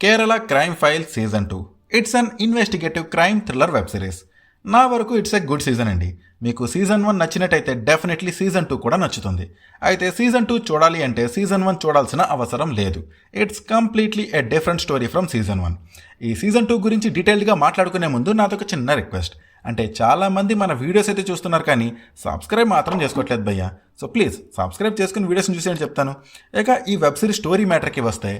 Kerala crime file season 2. It's an investigative crime thriller web series. నా వరకు it's a good season అండి. మీకు season 1 నచ్చినట్టయితే డెఫినెట్లీ సీజన్ 2 కూడా నచ్చుతుంది. అయితే సీజన్ 2 చూడాలి అంటే సీజన్ 1 చూడాల్సిన అవసరం లేదు. It's completely a different story from season 1. ఈ సీజన్ 2 గురించి డీటెయిల్డ్గా మాట్లాడుకునే ముందు నాదొక చిన్న రిక్వెస్ట్. అంటే చాలామంది మన వీడియోస్ అయితే చూస్తున్నారు కానీ సబ్స్క్రైబ్ మాత్రం చేసుకోవట్లేదు భయ్యా. సో ప్లీజ్ సబ్స్క్రైబ్ చేసుకుని వీడియోస్ని చూసేయండి చెప్తాను. ఇక ఈ వెబ్ సిరీస్ స్టోరీ మ్యాటర్కి వస్తే,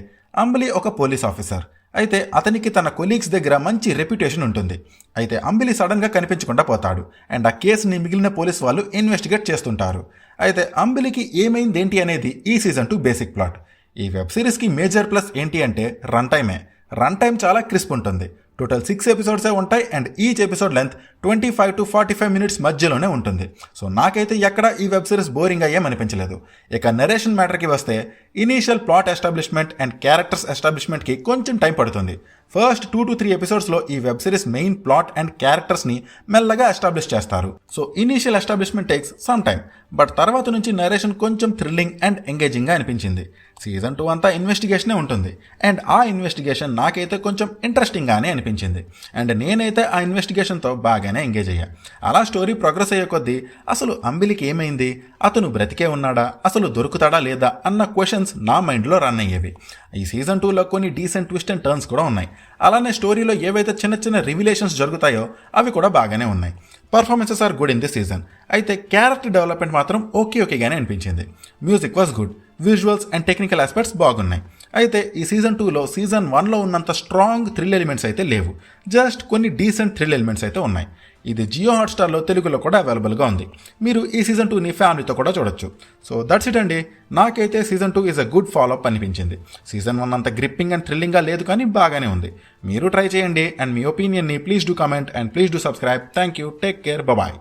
అంబలి ఒక పోలీస్ ఆఫీసర్. అయితే అతనికి తన కొలీగ్స్ దగ్గర మంచి రెప్యుటేషన్ ఉంటుంది. అయితే అంబలి సడన్గా కనిపించకుండా పోతాడు అండ్ ఆ కేసుని మిగిలిన పోలీస్ వాళ్ళు ఇన్వెస్టిగేట్ చేస్తుంటారు. అయితే అంబలికి ఏమైందేంటి అనేది ఈ సీజన్ 2 బేసిక్ ప్లాట్. ఈ వెబ్ సిరీస్కి మేజర్ ప్లస్ ఏంటి అంటే రన్ టైం చాలా క్రిస్ప్ ఉంటుంది. టోటల్ 6 ఎపిసోడ్సే ఉంటాయి and each episode length 25 to 45 minutes మధ్యలోనే ఉంటుంది. సో నాకైతే ఎక్కడ ఈ వెబ్ సిరీస్ బోరింగ్ అయ్యేమనిపించలేదు. ఇక నరేషన్ మ్యాటర్కి వస్తే, initial plot establishment and characters ఎస్టాబ్లిష్మెంట్కి కొంచెం టైం పడుతుంది. ఫస్ట్ 2 to 3 ఎపిసోడ్స్లో ఈ web series main plot and క్యారెక్టర్స్ని మెల్లగా ఎస్టాబ్లిష్ చేస్తారు. So initial establishment takes some time, but తర్వాత నుంచి నరేషన్ కొంచెం థ్రిల్లింగ్ అండ్ ఎంగేజింగ్గా అనిపించింది. సీజన్ 2 అంతా ఇన్వెస్టిగేషనే ఉంటుంది అండ్ ఆ ఇన్వెస్టిగేషన్ నాకైతే కొంచెం ఇంట్రెస్టింగ్గానే అనిపించింది అండ్ నేనైతే ఆ ఇన్వెస్టిగేషన్తో బాగానే ఎంగేజ్ అయ్యా. అలా స్టోరీ ప్రోగ్రెస్ అయ్యే కొద్దీ అసలు అంబిలికి ఏమైంది, అతను బ్రతికే ఉన్నాడా, అసలు దొరుకుతాడా లేదా అన్న క్వశ్చన్స్ నా మైండ్లో రన్ అయ్యేవి. ఈ సీజన్ 2లో కొన్ని డీసెంట్ ట్విస్ట్ అండ్ టర్న్స్ కూడా ఉన్నాయి. అలానే స్టోరీలో ఏవైతే చిన్న చిన్న రివిలేషన్స్ జరుగుతాయో అవి కూడా బాగానే ఉన్నాయి. Performances are good in this season. అయితే క్యారెక్టర్ డెవలప్మెంట్ మాత్రం ఓకేగానే అనిపించింది. Music was good, visuals and technical aspects బాగున్నాయి. అయితే ఈ సీజన్ 2లో సీజన్ 1లో ఉన్నంత స్ట్రాంగ్ థ్రిల్ ఎలిమెంట్స్ అయితే లేవు. జస్ట్ కొన్ని డీసెంట్ థ్రిల్ ఎలిమెంట్స్ అయితే ఉన్నాయి. ఇది జియో హాట్స్టార్లో తెలుగులో కూడా అవైలబుల్గా ఉంది. మీరు ఈ సీజన్ 2ని ఫ్యామిలీతో కూడా చూడొచ్చు. సో దట్స్ ఇట్ అండి. నాకైతే season 2 is a good follow up అనిపించింది. సీజన్ 1 అంత గ్రిప్పింగ్ అండ్ థ్రిల్లింగ్గా లేదు కానీ బాగానే ఉంది. మీరు ట్రై చేయండి అండ్ మీ ఒపీనియన్ని please do comment and please do subscribe. Thank you. Take care. Bye.